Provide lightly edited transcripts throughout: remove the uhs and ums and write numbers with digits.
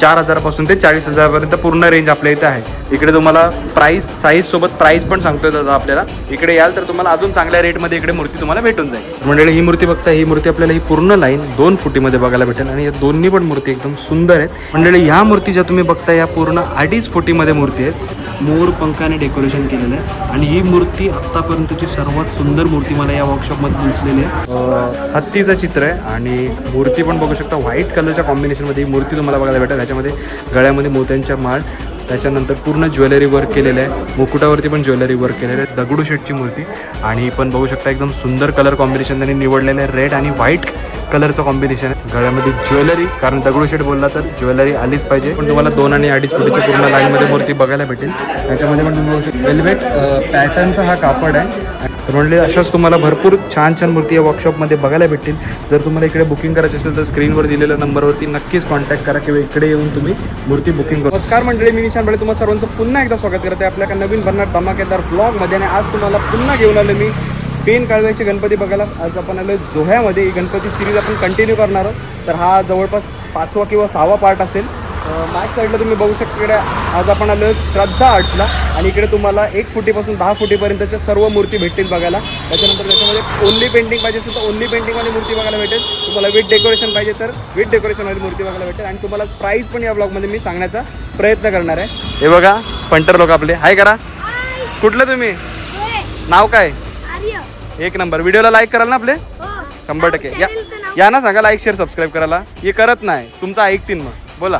4,000पासून ते 40,000पर्यंत पूर्ण रेंज आपल्या इथे आहे. इकडे तुम्हाला प्राईस साईज सोबत प्राईस पण सांगतोय दादा आपल्याला. इकडे याल तर तुम्हाला अजून चांगल्या रेटमध्ये इकडे मूर्ती तुम्हाला भेटून जाईल. मंडळी ही मूर्ती बघता, ही मूर्ती आपल्याला ही पूर्ण लाईन 2 फुटीमध्ये बघायला भेटेल आणि या दोन्ही पण मूर्ती एकदम सुंदर आहेत. मंडळी ह्या मूर्ती ज्या तुम्ही बघता या पूर्ण 2.5 फुटीमध्ये मूर्ती आहेत. मोर पंखाने डेकोरेशन केलेलं आहे आणि ही मूर्ती आत्तापर्यंतची सर्वात सुंदर मूर्ती मला या वर्कशॉपमध्ये दिसलेली आहे. हत्तीचं चित्र आहे आणि मूर्ती पण बघू शकता. व्हाईट कलरच्या कॉम्बिनेशनमध्ये ही मूर्ती तुम्हाला बघायला भेटेल. त्याच्यामध्ये गळ्यामध्ये मोत्यांच्या माळ, त्याच्यानंतर पूर्ण ज्वेलरी वर्क केलेलं आहे. मुकुटावरती पण ज्वेलरी वर्क केलेलं आहे. दगडूशेठची मूर्ती आणि पण बघू शकता एकदम सुंदर कलर कॉम्बिनेशन त्यांनी निवडलेलं आहे. रेड आणि व्हाईट कलरचं कॉम्बिनेशन आहे. गळ्यामध्ये ज्वेलरी, कारण दगडूशेठ बोलला तर ज्वेलरी आलीच पाहिजे. पण तुम्हाला 2 आणि 2.5 फुटीच्या पूर्ण लाईनमध्ये मूर्ती बघायला भेटेल. त्याच्यामध्ये पण तुम्ही बघू शकता वेल्वेट पॅटर्नचा हा कापड आहे. तर म्हणजे अशाच तुम्हाला भरपूर छान छान मूर्ती या वर्कशॉपमध्ये बघायला भेटतील. जर तुम्हाला इकडे बुकिंग करायची असेल तर स्क्रीनवर दिलेल्या नंबरवरती नक्कीच कॉन्टॅक्ट करा किंवा इकडे येऊन तुम्ही मूर्ती बुकिंग करा. नमस्कार मंडळी, मी निशान बळे तुम्हाला सर्वांचं पुन्हा एकदा स्वागत करते आपल्या एका नवीन भन्नाट धमाकेदार ब्लॉगमध्ये. आणि आज तुम्हाला पुन्हा घेऊन आलो मी पेन काळव्याचे गणपती बघायला. आज आपण आलो जोह्यामध्ये. ही गणपती सिरीज आपण कंटिन्यू करणार आहोत. तर हा जवळपास 5वा किंवा 6वा पार्ट असेल. मॅक्स साईडला तुम्ही बघू शकता. इकडे आज आपण आलो श्रद्धा आर्ट्सला आणि इकडे तुम्हाला 1 फुटीपासून 10 फुटीपर्यंतच्या सर्व मूर्ती भेटतील बघायला. त्याच्यानंतर त्याच्यामध्ये ओनली पेंटिंग पाहिजे असेल तर ओनली पेंटिंगवाली मूर्ती बघायला भेटेल. तुम्हाला विथ डेकोरेशन पाहिजे तर विथ डेकोरेशनवाली मूर्ती बघायला भेटेल. आणि तुम्हाला प्राईस पण या ब्लॉगमध्ये मी सांगण्याचा प्रयत्न करणार आहे. हे बघा पंटर लोक आपले. हाय करा. कुठलं तुम्ही? नाव काय? 1 नंबर. व्हिडिओला लाईक कराल ना आपले? 100%. या ना, सांगा लाईक शेअर सबस्क्राईब करायला. हे करत नाही, तुमचं ऐकतील. मग बोला.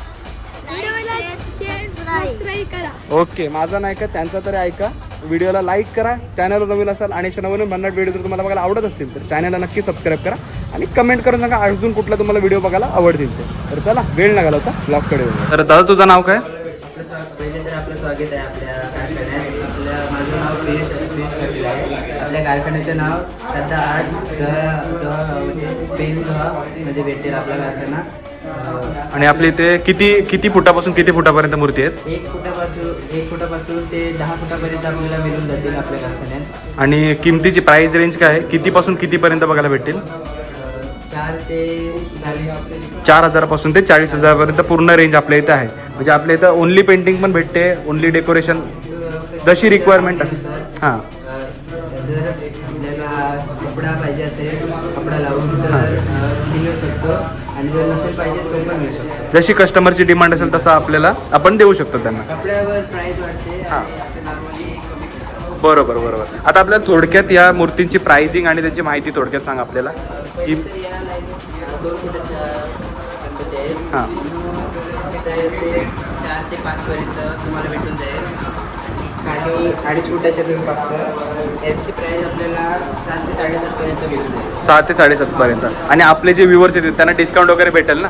ओके, माझा नाही का त्यांचा तरी ऐका. व्हिडिओला लाईक करा, चॅनलवर नवीन असाल आणि नवीन भन्नाट व्हिडिओ जर तुम्हाला बघायला आवडत असतील तर चॅनलला नक्की सबस्क्राईब करा आणि कमेंट करून सांगा अजून कुठला तुम्हाला व्हिडिओ बघायला आवडतील ते. तर चला वेळ न घालवता ब्लॉगकडे. तर दादा तुझं नाव काय? पहिले तर आपलं स्वागत आहे आपल्या कारखान्यात. माझं नाव पियुष पाटील आहे. आपल्या कारखान्याचं नाव श्रद्धा आर्ट्स म्हणजे पेन मध्ये भेटेल आपला कारखाना. आणि आपल्या इथे किती फुटापासून किती फुटापर्यंत मूर्ती आहेत? 1 फुटापासून ते 10 फुटापर्यंत आपल्याला मिळून जातील आपल्या कारखान्यात. आणि किमतीची प्राइस रेंज काय आहे? कितीपासून कितीपर्यंत बघायला भेटेल? 4 ते 40. 4,000पासून ते 40,000पर्यंत पूर्ण रेंज आपल्या इथे आहे. म्हणजे आपल्या इथं ओनली पेंटिंग पण भेटते, ओनली डेकोरेशन जशी रिक्वायरमेंट आहे. हां, जर आपल्याला कपडा पाहिजे असेल कपडा लावून तर मिळू शकतो आणि जर नसेल पाहिजे तो पण मिळू शकतो. जशी कस्टमरची डिमांड असेल तसं आपल्याला आपण देऊ शकतो त्यांना. कपड्यावर प्राईस वाढते. हां, असं नॉर्मली बरोबर. आता आपल्याला थोडक्यात या मूर्तींची प्राइसिंग आणि त्याची माहिती थोडक्यात सांगा आपल्याला. या लाईन 2 फुटाच्या गणपती आहेत. हां, प्राईस असेल 4 ते 5 पर्यंत तुम्हाला भेटून जाईल. खाली 2.5 फुटाच्या तुम्ही बघता याची प्राईस आपल्याला 7 ते 7.5 पर्यंत भेटून जाईल. 6 ते 7.5 पर्यंत. आणि आपले जे व्ह्युअर्स आहेत त्यांना डिस्काउंट वगैरे भेटेल ना?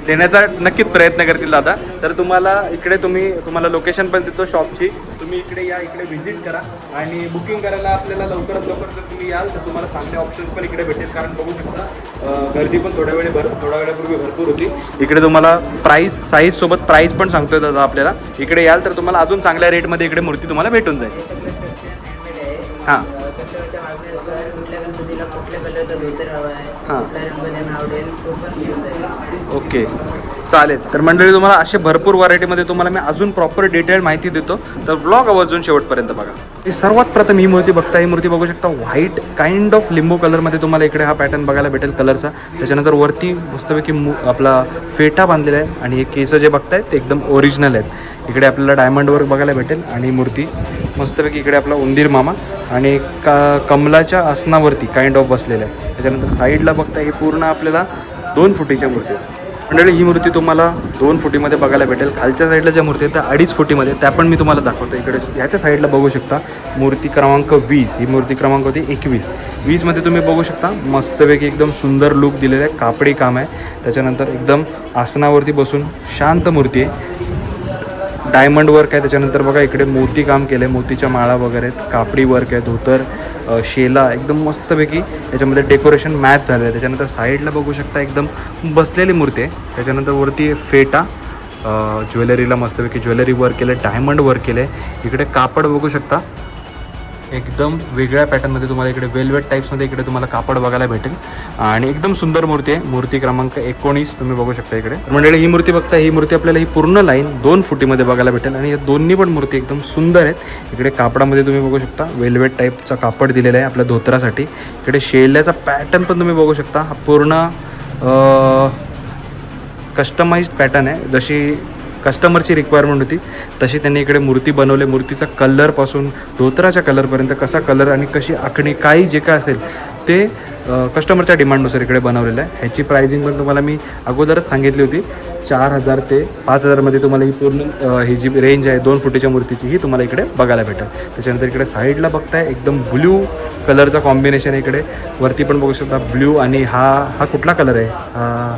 देण्याचा नक्कीच प्रयत्न करतील दादा. तर तुम्हाला लोकेशन पण देतो शॉपची. तुम्ही इकडे या, इकडे व्हिजिट करा आणि बुकिंग करायला आपल्याला लवकरात लवकर जर तुम्ही याल तर तुम्हाला चांगले ऑप्शन्स पण इकडे भेटेल. कारण बघू शकता गर्दी पण थोड्या वेळापूर्वी भरपूर होती. इकडे तुम्हाला प्राईस साईज सोबत प्राईस पण सांगतोय दादा आपल्याला. इकडे याल तर तुम्हाला अजून चांगल्या रेटमध्ये इकडे मूर्ती तुम्हाला भेटून जाईल. हां, कस्टमरच्या मागण्यानुसार कुठल्या गणपतीला कुठल्या कलरचा धोतर हवा आहे, कुठला रंग त्यांना आवडेल तो पण मिळून जाईल. ओके, चालेल. तर मंडळी तुम्हाला असे भरपूर व्हरायटीमध्ये तुम्हाला मी अजून प्रॉपर डिटेल माहिती देतो. तर ब्लॉग आवर्जून शेवटपर्यंत बघा. ही सर्वात प्रथम ही मूर्ती बघता. ही मूर्ती बघू शकता व्हाईट काइंड ऑफ लिंबू कलरमध्ये तुम्हाला इकडे हा पॅटर्न बघायला भेटेल कलरचा. त्याच्यानंतर वरती मस्तपैकी आपला फेटा बांधलेला आहे आणि हे केस जे बघतायत ते एकदम ओरिजिनल आहेत. इकडे आपल्याला डायमंड वर्क बघायला भेटेल आणि मूर्ती मस्तपैकी इकडे आपला उंदीर मामा आणि कमलाच्या आसनावरती काइंड ऑफ बसलेलं आहे. त्याच्यानंतर साईडला बघता ही पूर्ण आपल्याला 2 फुटीच्या मूर्ती आहेत. मंडळी ही मूर्ती तुम्हाला 2 फुटीमध्ये बघायला भेटेल. खालच्या साईडला ज्या मूर्ती आहेत त्या 2.5 फुटीमध्ये, त्या पण मी तुम्हाला दाखवतो. इकडे ह्याच्या साईडला बघू शकता मूर्ती क्रमांक 20. ही मूर्ती क्रमांक होती 21मध्ये तुम्ही बघू शकता मस्तपैकी एकदम सुंदर लुक दिलेला आहे. कापडी काम आहे. त्याच्यानंतर एकदम आसनावरती बसून शांत मूर्ती आहे. डायमंड वर्क आहे. त्याच्यानंतर बघा इकडे मोती काम केलं आहे, मोतीच्या माळा वगैरे आहेत, कापडी वर्क आहे, धोतर, शेला एकदम मस्तपैकी याच्यामध्ये डेकोरेशन मॅच झालं आहे. त्याच्यानंतर साईडला बघू शकता एकदम बसलेली मूर्ती आहे. त्याच्यानंतर वरती फेटा, ज्वेलरीला मस्तपैकी ज्वेलरी वर्क केलं आहे, डायमंड वर्क केलं आहे. इकडे कापड बघू शकता एकदम वेगळ्या पॅटर्नमध्ये तुम्हाला इकडे वेल्वेट टाईप्समध्ये इकडे तुम्हाला कापड बघायला भेटेल आणि एकदम सुंदर मूर्ती आहे. मूर्ती क्रमांक 19 तुम्ही बघू शकता इकडे. मंडळी ही मूर्ती बघता, ही मूर्ती आपल्याला ही पूर्ण लाईन 2 फुटीमध्ये बघायला भेटेल आणि या दोन्ही पण मूर्ती एकदम सुंदर आहेत. इकडे कापडामध्ये तुम्ही बघू शकता वेल्वेट टाईपचा कापड दिलेला आहे आपल्या धोतरासाठी. इकडे शेल्याचा पॅटर्न पण तुम्ही बघू शकता. हा पूर्ण कस्टमाइज्ड पॅटर्न आहे. जशी कस्टमरची रिक्वायरमेंट होती तशी त्यांनी इकडे मूर्ती बनवले. मूर्तीचा कलरपासून धोतराच्या कलरपर्यंत कसा कलर आणि कशी आखणी काही जे काय असेल ते कस्टमरच्या डिमांडनुसार इकडे बनवलेलं आहे. ह्याची प्राइसिंग पण तुम्हाला मी अगोदरच सांगितली होती. 4,000 ते 5,000मध्ये तुम्हाला ही पूर्ण ही जी रेंज आहे 2 फुटीच्या मूर्तीची ही तुम्हाला इकडे बघायला भेटेल. त्याच्यानंतर इकडे साईडला बघताय एकदम ब्ल्यू कलरचा कॉम्बिनेशन आहे. इकडे वरती पण बघू शकता ब्ल्यू आणि हा कुठला कलर आहे, हा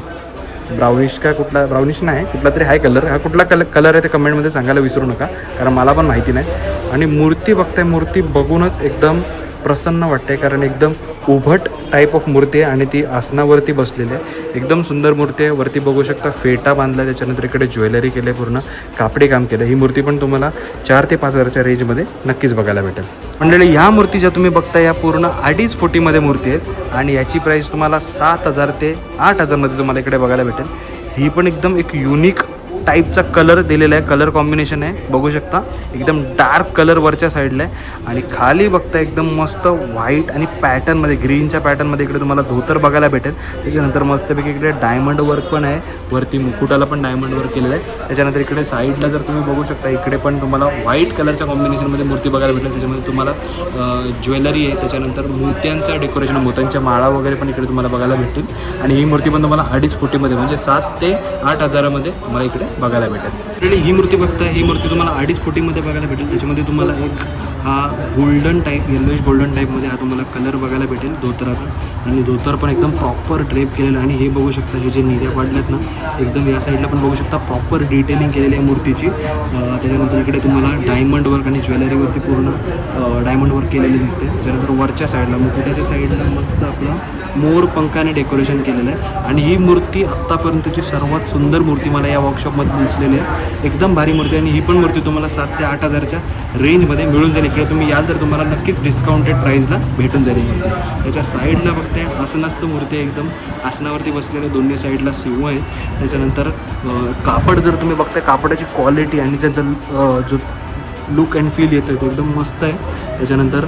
ब्राउनिश का कुठला, ब्राउनिश नाही कुठला तरी हाय कलर. हा कुठला कलर आहे ते कमेंटमध्ये सांगायला विसरू नका कारण मला पण माहिती नाही. आणि मूर्ती बघताय, मूर्ती बघूनच एकदम प्रसन्न वाटते कारण एकदम उभट टाईप ऑफ मूर्ती आहे आणि ती आसनावरती बसलेली आहे. एकदम सुंदर मूर्ती आहे. वरती बघू शकता फेटा बांधला, त्याच्यानंतर इकडे ज्वेलरी केले, पूर्ण कापडी काम केलं. ही मूर्ती पण तुम्हाला 4 ते 5,000च्या रेंजमध्ये नक्कीच बघायला भेटेल. मंडळी ह्या मूर्ती ज्या तुम्ही बघता या पूर्ण 2.5 फुटीमध्ये मूर्ती आहेत आणि याची प्राईस तुम्हाला 7,000 ते 8,000मध्ये तुम्हाला इकडे बघायला भेटेल. ही पण एकदम एक युनिक टाईपचा कलर दिलेला आहे, कलर कॉम्बिनेशन आहे बघू शकता. एकदम डार्क कलर वरच्या साईडला आहे आणि खाली बघता एकदम मस्त व्हाईट आणि पॅटर्नमध्ये ग्रीनच्या पॅटर्नमध्ये इकडे तुम्हाला धोतर बघायला भेटेल. त्याच्यानंतर मस्तपैकी इकडे डायमंड वर्क पण आहे, वरती मुकुटाला पण डायमंड वर्क केलेलं आहे. त्याच्यानंतर इकडे साईडला जर तुम्ही बघू शकता इकडे पण तुम्हाला व्हाईट कलरच्या कॉम्बिनेशनमध्ये मूर्ती बघायला भेटेल. त्याच्यामध्ये तुम्हाला ज्वेलरी आहे, त्याच्यानंतर मोत्यांचं डेकोरेशन, मोत्यांच्या माळा वगैरे पण इकडे तुम्हाला बघायला भेटेल. आणि ही मूर्ती पण तुम्हाला 2.5 फुटीमध्ये म्हणजे 7 ते 8,000मध्ये तुम्हाला इकडे बघायला भेटेल. आणि ही मूर्ती बघताय, ही मूर्ती तुम्हाला 2.5 फुटीमध्ये बघायला भेटेल. त्याच्यामध्ये तुम्हाला एक हा गोल्डन टाईप, येल्लोइश गोल्डन टाईपमध्ये हा तुम्हाला कलर बघायला भेटेल धोतराचा. आणि धोतर पण एकदम प्रॉपर ड्रेप केलेलं आणि हे बघू शकता हे जे निर्या पाडल्यात ना एकदम या साईडला पण बघू शकता प्रॉपर डिटेलिंग केलेली आहे मूर्तीची. त्याच्यानंतर इकडे तुम्हाला डायमंड वर्क आणि ज्वेलरीवरती पूर्ण डायमंड वर्क केलेले दिसते. त्याच्यानंतर वरच्या साईडला मुकुटाच्या साईडला मस्त आपला मोर पंखाने डेकोरेशन केलेलं आहे. आणि ही मूर्ती आत्तापर्यंतची सर्वात सुंदर मूर्ती मला या वर्कशॉपमध्ये दिसलेली आहे. एकदम भारी मूर्ती आणि ही पण मूर्ती तुम्हाला 7 ते 8,000च्या रेंजमध्ये मिळून जाईल. किंवा तुम्ही याल तर तुम्हाला नक्कीच डिस्काउंटेड प्राईजला भेटून जाईल मूर्ती. त्याच्या साईडला बघताय आसनास्त मूर्ती आहे, एकदम आसनावरती बसलेले, दोन्ही साईडला शिव आहे. त्याच्यानंतर कापड जर तुम्ही बघताय कापडाची क्वालिटी आणि त्याचा जो लुक अँड फील येतो तो एकदम मस्त आहे. त्याच्यानंतर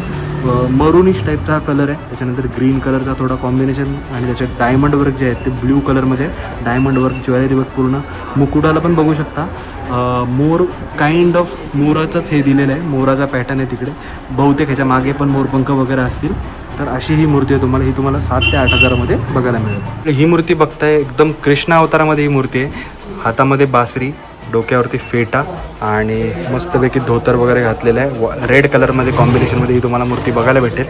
मरुनिश टाईपचा हा कलर आहे. त्याच्यानंतर ग्रीन कलरचा थोडा कॉम्बिनेशन आणि त्याच्यात डायमंड वर्क जे आहेत ते ब्ल्यू कलरमध्ये डायमंड वर्क, ज्वेलरी वर्क पूर्ण. मुकुटाला पण बघू शकता मोर काइंड ऑफ मोराचंच हे दिलेलं आहे, मोराचा पॅटर्न आहे तिकडे. बहुतेक ह्याच्या मागे पण मोरपंख वगैरे असतील. तर अशी ही मूर्ती आहे तुम्हाला, ही तुम्हाला 7 ते 8,000मध्ये बघायला मिळेल. ही मूर्ती बघताय एकदम कृष्ण अवतारामध्ये ही मूर्ती आहे. हातामध्ये बासरी, डोक्यावरती फेटा आणि मस्तपैकी धोतर वगैरे घातलेलं आहे. रेड कलरमध्ये कॉम्बिनेशनमध्ये ही तुम्हाला मूर्ती बघायला भेटेल.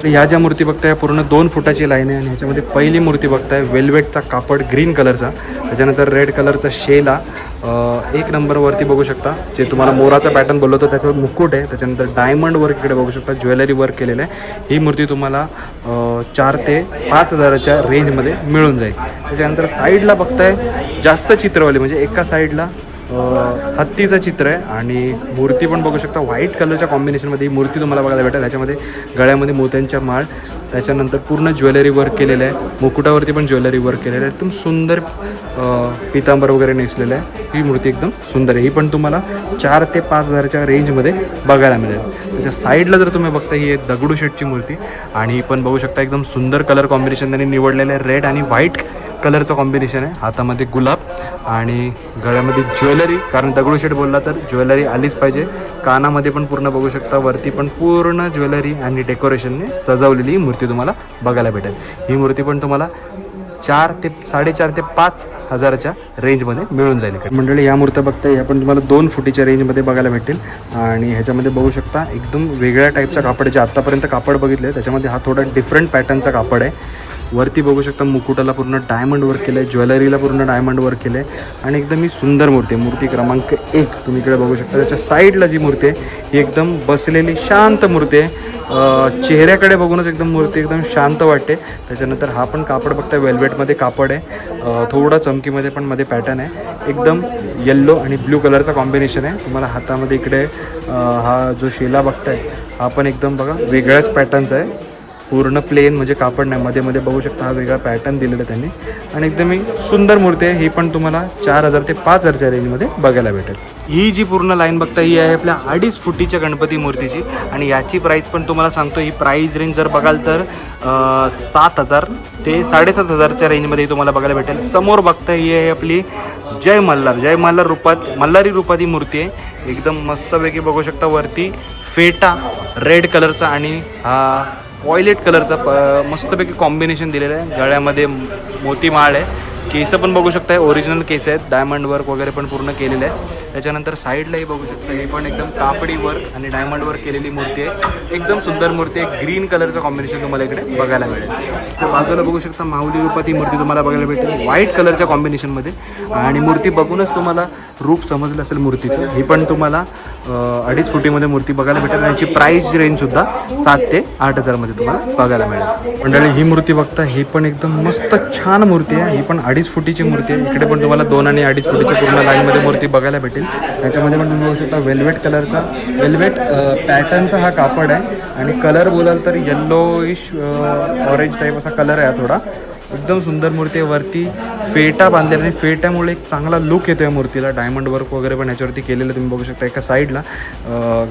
ह्या ज्या मूर्ती बघताय पूर्ण 2 फुटाची लाईन आहे आणि ह्याच्यामध्ये पहिली मूर्ती बघताय वेल्वेटचा कापड ग्रीन कलरचा, त्याच्यानंतर रेड कलरचा शेला 1 नंबरवरती बघू शकता. जे तुम्हाला मोराचा पॅटर्न बोललो होतो त्याच्यावर मुकुट आहे. त्याच्यानंतर डायमंड वर्क इकडे बघू शकता, ज्वेलरी वर्क केलेलं आहे. ही मूर्ती तुम्हाला 4 ते 5,000च्या रेंजमध्ये मिळून जाईल. त्याच्यानंतर साईडला बघताय जास्त चित्रवाली, म्हणजे एका साईडला हत्तीचं चित्र आहे आणि मूर्ती पण बघू शकता व्हाईट कलरच्या कॉम्बिनेशनमध्ये ही मूर्ती तुम्हाला बघायला भेटेल. ह्याच्यामध्ये गळ्यामध्ये मोत्यांच्या माळ, त्याच्यानंतर पूर्ण ज्वेलरी वर्क केलेलं आहे. मुकुटावरती पण ज्वेलरी वर्क केलेलं आहे. एकदम सुंदर पितांबर वगैरे नेसलेलं आहे. ही मूर्ती एकदम सुंदर आहे. ही पण तुम्हाला 4 ते 5,000च्या रेंजमध्ये बघायला मिळेल. त्याच्या साईडला जर तुम्ही बघता ही आहे दगडूशेठची मूर्ती आणि ही पण बघू शकता एकदम सुंदर कलर कॉम्बिनेशन त्यांनी निवडलेलं आहे. रेड आणि व्हाईट कलरचं कॉम्बिनेशन आहे. हातामध्ये गुलाब आणि गळ्यामध्ये ज्वेलरी, कारण दगडूशेठ बोलला तर ज्वेलरी आलीच पाहिजे. कानामध्ये पण पूर्ण बघू शकता, वरती पण पूर्ण ज्वेलरी आणि डेकोरेशनने सजवलेली ही मूर्ती तुम्हाला बघायला भेटेल. ही मूर्ती पण तुम्हाला 4 ते 4.5 ते 5,000च्या रेंजमध्ये मिळून जाईल. मंडळी या मूर्त्या बघताय ह्या पण तुम्हाला 2 फुटीच्या रेंजमध्ये बघायला भेटेल. आणि ह्याच्यामध्ये बघू शकता एकदम वेगळ्या टाईपचा कापड, जे आत्तापर्यंत कापड बघितलं आहे त्याच्यामध्ये हा थोडा डिफरंट पॅटर्नचा कापड आहे. वरती बघू शकता मुकुटाला पूर्ण डायमंड वर्क केलं आहे, ज्वेलरीला पूर्ण डायमंड वर्क केलं आहे आणि एकदम ही सुंदर मूर्ती आहे. मूर्ती क्रमांक 1 तुम्ही इकडे बघू शकता. त्याच्या साईडला जी मूर्ती आहे ही एकदम बसलेली शांत मूर्ती आहे. चेहऱ्याकडे बघूनच एकदम मूर्ती एकदम शांत वाटते. त्याच्यानंतर हा पण कापड बघताय वेल्वेटमध्ये कापड आहे, थोडा चमकीमध्ये पण मध्ये पॅटर्न आहे. एकदम येल्लो आणि ब्ल्यू कलरचा कॉम्बिनेशन आहे. तुम्हाला हातामध्ये इकडे हा जो शेला बघताय हा पण एकदम बघा वेगळ्याच पॅटर्नचा आहे. पूर्ण प्लेन म्हणजे कापड नाही, मध्ये मध्ये बघू शकता हा वेगळा पॅटर्न दिलेला त्यांनी आणि एकदम ही सुंदर मूर्ती आहे. ही पण तुम्हाला 4,000 ते 5,000च्या रेंजमध्ये बघायला भेटेल. ही जी पूर्ण लाईन बघता ही आहे आपल्या 2.5 फुटीच्या गणपती मूर्तीची आणि याची प्राईस पण तुम्हाला सांगतो. ही प्राईस रेंज जर बघाल तर 7,000 ते 7,500च्या रेंजमध्ये तुम्हाला बघायला भेटेल. समोर बघता ही आहे आपली जय मल्हार रूपात मल्हारी रूपात ही मूर्ती आहे. एकदम मस्तपैकी बघू शकता. वरती फेटा रेड कलरचा आणि हा व्हायलेट कलरचा मस्तपैकी कॉम्बिनेशन दिलेलं आहे. गळ्यामध्ये मोती माळ आहे. केस पण बघू शकता ओरिजिनल केस आहेत. डायमंड वर्क वगैरे पण पूर्ण केलेलं आहे. त्याच्यानंतर साईडलाही बघू शकता हे पण एकदम कापडी वर्क आणि डायमंड वर्क केलेली मूर्ती आहे. एकदम सुंदर मूर्ती आहे. ग्रीन कलरचं कॉम्बिनेशन तुम्हाला इकडे बघायला मिळेल. तर बाजूला बघू शकता माऊली रूपात ही मूर्ती तुम्हाला बघायला भेटेल व्हाईट कलरच्या कॉम्बिनेशनमध्ये आणि मूर्ती बघूनच तुम्हाला रूप समजलं असेल मूर्तीचं. ही पण तुम्हाला 2.5 फुटीमध्ये मूर्ती बघायला भेटेल. याची प्राईस रेंजसुद्धा 7 ते 8,000मध्ये तुम्हाला बघायला मिळेल. मंडळी ही मूर्ती बघता ही पण एकदम मस्त छान मूर्ती आहे. ही पण 2.5 फुटीची मूर्ती आहे. इकडे पण तुम्हाला 2 आणि 2.5 फुटीच्या पूर्ण लाईनमध्ये मूर्ती बघायला भेटेल. त्याच्यामध्ये पण तुम्ही बघू शकता वेल्वेट पॅटर्नचा हा कापड आहे आणि कलर बोलाल तर येल्लोइश ऑरेंज टाईप असा कलर आहे थोडा. एकदम सुंदर मूर्ती आहे. वरती फेटा बांधलेला आणि फेट्यामुळे एक चांगला लुक येतो या मूर्तीला. डायमंड वर्क वगैरे पण याच्यावरती केलेलं तुम्ही बघू शकता. एका साईडला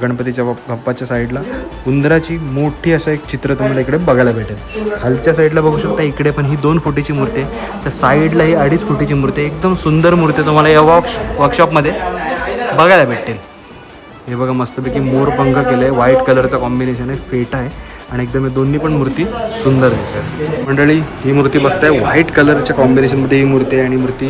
गणपतीच्या बाप्पाच्या साईडला उंदराची मोठी असं एक चित्र तुम्हाला इकडे बघायला भेटेल. खालच्या साईडला बघू शकता इकडे पण ही 2 फुटीची मूर्ती आहे. त्या साईडला ही 2.5 फुटीची मूर्ती आहे. एकदम सुंदर मूर्ती तुम्हाला या वर्कशॉपमध्ये बघायला भेटेल. हे बघा मस्तपैकी मोरपंख केलं आहे. व्हाईट कलरचा कॉम्बिनेशन आहे. फेटा आहे आणि एकदम हे दोन्ही पण मूर्ती सुंदर दिसतात. मंडळी ही मूर्ती बघताय व्हाईट कलरच्या कॉम्बिनेशनमध्ये ही मूर्ती आहे आणि मूर्ती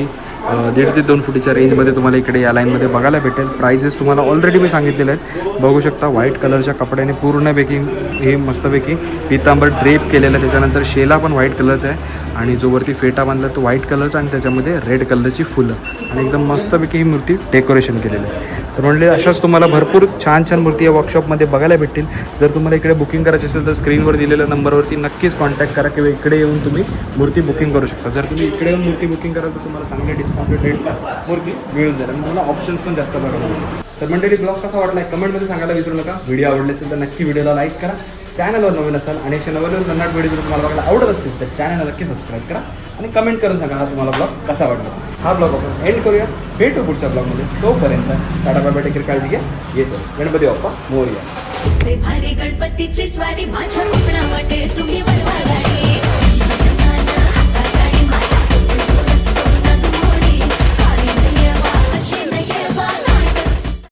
1.5 ते 2 फुटीच्या रेंजमध्ये तुम्हाला इकडे या लाईनमध्ये बघायला भेटेल. प्राइजेस तुम्हाला ऑलरेडी मी सांगितलेले आहेत. बघू शकता व्हाईट कलरच्या कपड्याने पूर्णपैकी हे मस्तपैकी पितांबर ड्रेप केलेलं आहे. त्याच्यानंतर शेला पण व्हाईट कलरचा आहे आणि जो वरती फेटा बांधला तो व्हाईट कलरचा आणि त्याच्यामध्ये रेड कलरची फुलं आणि एकदम मस्तपैकी ही मूर्ती डेकोरेशन केलेलं आहे. तर म्हणले अशाच तुम्हाला भरपूर छान छान मूर्ती या वर्कशॉपमध्ये बघायला भेटतील. जर तुम्हाला इकडे बुकिंग करायची असेल तर स्क्रीनवर दिलेल्या नंबरवरती नक्कीच कॉन्टॅक्ट करा किंवा इकडे येऊन तुम्ही मूर्ती बुकिंग करू शकता. जर तुम्ही इकडे येऊन मूर्ती बुकिंग कराल तर तुम्हाला चांगल्या डिस्काउंटेड रेटला मूर्ती मिळून जाईल आणि तुम्हाला ऑप्शन्स पण जास्त बघायला मिळतील. तर मंडळी ब्लॉग कसा वाटला कमेंटमध्ये सांगायला विसरू नका. व्हिडिओ आवडले असेल तर नक्की व्हिडिओला लाईक करा. चॅनलवर नवीन असाल आणि असे नवीन कन्नड व्हिडिओ जर तुम्हाला बघायला आवडत असतील तर चॅनलला नक्की सबस्क्राईब करा आणि कमेंट करून सांगा हा तुम्हाला ब्लॉग कसा वाटला. हा ब्लॉग आपण एंड करूया. भेटू पुढच्या ब्लॉगमध्ये. तोपर्यंत tata bye bye. Take care. काळजी घ्या. येतो. गणपती बाप्पा मोरया. भारी गणपतीची स्वारी माझ्या कोकणामध्ये तुम्ही वळवा गाडी.